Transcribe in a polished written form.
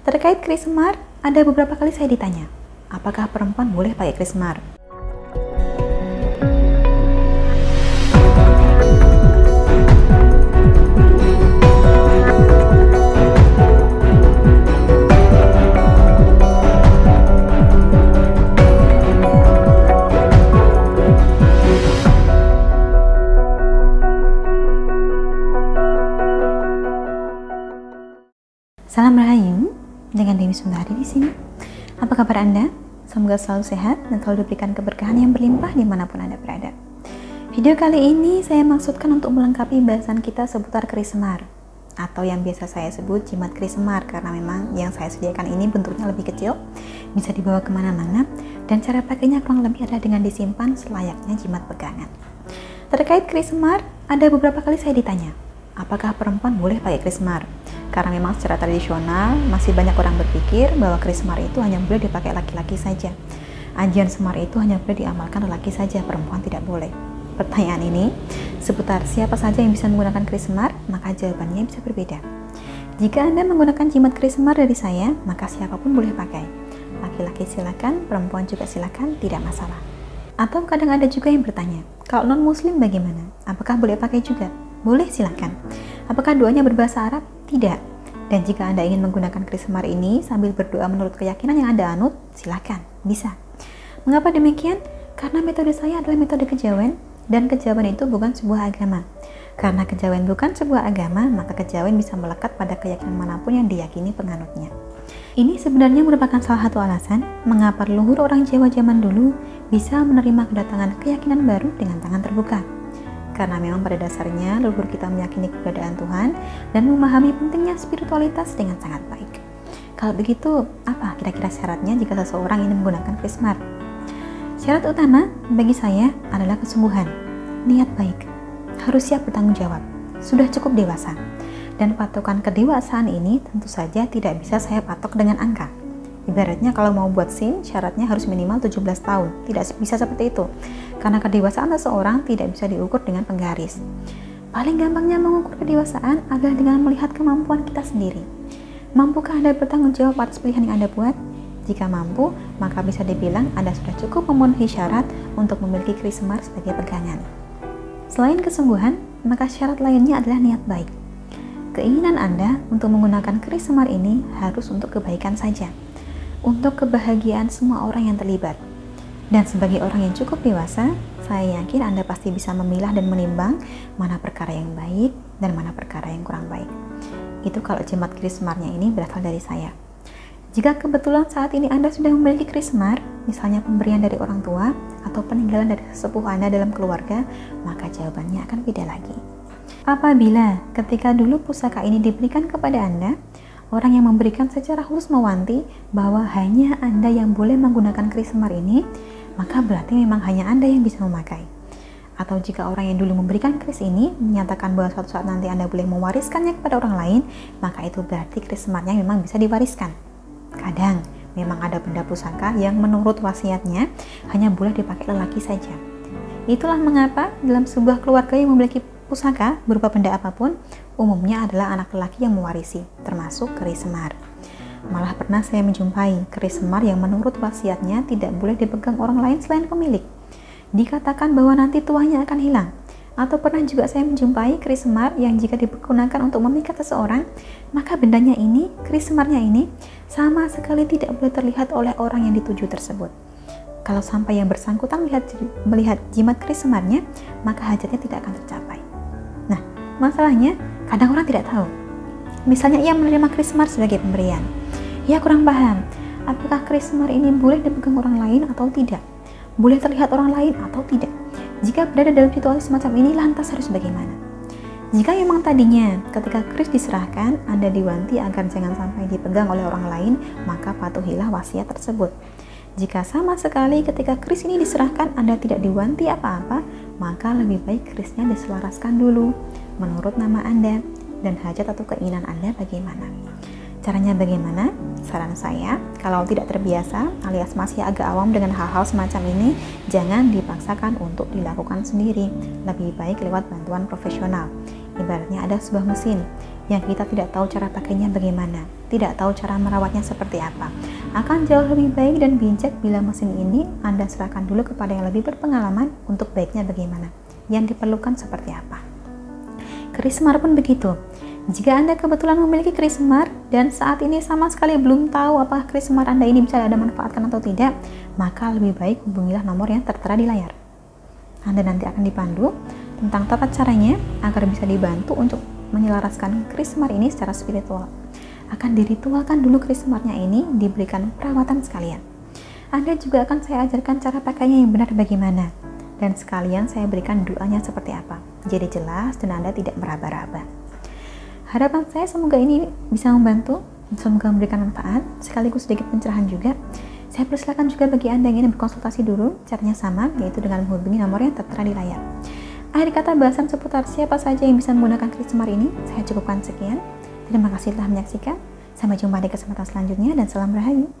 Terkait keris semar, ada beberapa kali saya ditanya, apakah perempuan boleh pakai keris semar? Salam Rahayu, dengan Dewi Sundari di sini. Apa kabar Anda? Semoga selalu sehat dan selalu diberikan keberkahan yang berlimpah dimanapun Anda berada. Video kali ini saya maksudkan untuk melengkapi bahasan kita seputar keris semar, atau yang biasa saya sebut jimat keris semar, karena memang yang saya sediakan ini bentuknya lebih kecil, bisa dibawa kemana-mana, dan cara pakainya kurang lebih adalah dengan disimpan selayaknya jimat pegangan. Terkait keris semar, ada beberapa kali saya ditanya, apakah perempuan boleh pakai keris semar? Karena memang secara tradisional masih banyak orang berpikir bahwa keris semar itu hanya boleh dipakai laki-laki saja. Ajian semar itu hanya boleh diamalkan lelaki saja, perempuan tidak boleh. Pertanyaan ini seputar siapa saja yang bisa menggunakan keris semar, maka jawabannya bisa berbeda. Jika Anda menggunakan jimat keris semar dari saya, maka siapapun boleh pakai. Laki-laki silakan, perempuan juga silakan, tidak masalah. Atau kadang ada juga yang bertanya, kalau non-muslim bagaimana? Apakah boleh pakai juga? Boleh, silakan. Apakah doanya berbahasa Arab? Tidak. Dan jika Anda ingin menggunakan keris semar ini sambil berdoa menurut keyakinan yang Anda anut, silakan, bisa. Mengapa demikian? Karena metode saya adalah metode kejawen, dan kejawen itu bukan sebuah agama. Karena kejawen bukan sebuah agama, maka kejawen bisa melekat pada keyakinan manapun yang diyakini penganutnya. Ini sebenarnya merupakan salah satu alasan mengapa leluhur orang Jawa zaman dulu bisa menerima kedatangan keyakinan baru dengan tangan terbuka. Karena memang pada dasarnya leluhur kita meyakini keberadaan Tuhan dan memahami pentingnya spiritualitas dengan sangat baik. Kalau begitu, apa kira-kira syaratnya jika seseorang ingin menggunakan keris semar? Syarat utama bagi saya adalah kesungguhan, niat baik, harus siap bertanggung jawab, sudah cukup dewasa. Dan patokan kedewasaan ini tentu saja tidak bisa saya patok dengan angka. Ibaratnya kalau mau buat SIM, syaratnya harus minimal 17 tahun. Tidak bisa seperti itu. Karena kedewasaan seseorang tidak bisa diukur dengan penggaris. Paling gampangnya mengukur kedewasaan adalah dengan melihat kemampuan kita sendiri. Mampukah Anda bertanggung jawab atas pilihan yang Anda buat? Jika mampu, maka bisa dibilang Anda sudah cukup memenuhi syarat untuk memiliki keris semar sebagai pegangan. Selain kesungguhan, maka syarat lainnya adalah niat baik. Keinginan Anda untuk menggunakan keris semar ini harus untuk kebaikan saja, untuk kebahagiaan semua orang yang terlibat. Dan sebagai orang yang cukup dewasa, saya yakin Anda pasti bisa memilah dan menimbang mana perkara yang baik dan mana perkara yang kurang baik. Itu kalau jimat keris semarnya ini berasal dari saya. Jika kebetulan saat ini Anda sudah memiliki keris semar, misalnya pemberian dari orang tua atau peninggalan dari sesepuh Anda dalam keluarga, maka jawabannya akan beda lagi. Apabila ketika dulu pusaka ini diberikan kepada Anda, orang yang memberikan secara khusus mewanti bahwa hanya Anda yang boleh menggunakan keris semar ini, maka berarti memang hanya Anda yang bisa memakai. Atau jika orang yang dulu memberikan keris ini menyatakan bahwa suatu saat nanti Anda boleh mewariskannya kepada orang lain, maka itu berarti keris semarnya memang bisa diwariskan. Kadang memang ada benda pusaka yang menurut wasiatnya hanya boleh dipakai lelaki saja. Itulah mengapa dalam sebuah keluarga yang memiliki pusaka berupa benda apapun, umumnya adalah anak lelaki yang mewarisi, termasuk keris semar. Malah pernah saya menjumpai keris semar yang menurut wasiatnya tidak boleh dipegang orang lain selain pemilik. Dikatakan bahwa nanti tuahnya akan hilang. Atau pernah juga saya menjumpai keris semar yang jika digunakan untuk memikat seseorang, maka bendanya ini, keris semarnya ini, sama sekali tidak boleh terlihat oleh orang yang dituju tersebut. Kalau sampai yang bersangkutan melihat jimat keris semarnya, maka hajatnya tidak akan tercapai. Nah, masalahnya kadang orang tidak tahu. Misalnya ia menerima keris semar sebagai pemberian. Ia kurang paham, apakah keris semar ini boleh dipegang orang lain atau tidak? Boleh terlihat orang lain atau tidak? Jika berada dalam situasi semacam ini, lantas harus bagaimana? Jika memang tadinya ketika keris diserahkan, Anda diwanti agar jangan sampai dipegang oleh orang lain, maka patuhilah wasiat tersebut. Jika sama sekali ketika keris ini diserahkan Anda tidak diwanti apa-apa, maka lebih baik kerisnya diselaraskan dulu menurut nama Anda dan hajat atau keinginan Anda bagaimana. Caranya bagaimana? Saran saya, kalau tidak terbiasa alias masih agak awam dengan hal-hal semacam ini, jangan dipaksakan untuk dilakukan sendiri. Lebih baik lewat bantuan profesional. Ibaratnya ada sebuah mesin yang kita tidak tahu cara pakainya bagaimana, tidak tahu cara merawatnya seperti apa. Akan jauh lebih baik dan bijak bila mesin ini Anda serahkan dulu kepada yang lebih berpengalaman untuk baiknya bagaimana, yang diperlukan seperti apa. Keris semar pun begitu. Jika Anda kebetulan memiliki keris semar dan saat ini sama sekali belum tahu apakah keris semar Anda ini bisa Anda manfaatkan atau tidak, maka lebih baik hubungilah nomor yang tertera di layar. Anda nanti akan dipandu tentang tata caranya agar bisa dibantu untuk menyelaraskan keris semar ini secara spiritual. Akan diritualkan dulu keris semarnya ini, diberikan perawatan sekalian. Anda juga akan saya ajarkan cara pakainya yang benar bagaimana, dan sekalian saya berikan doanya seperti apa. Jadi jelas dan Anda tidak meraba-raba. Harapan saya semoga ini bisa membantu, semoga memberikan manfaat, sekaligus sedikit pencerahan juga. Saya persilakan juga bagi Anda yang ingin berkonsultasi dulu, caranya sama, yaitu dengan menghubungi nomor yang tertera di layar. Akhir kata bahasan seputar siapa saja yang bisa menggunakan keris semar ini, saya cukupkan sekian. Terima kasih telah menyaksikan. Sampai jumpa di kesempatan selanjutnya dan salam rahayu.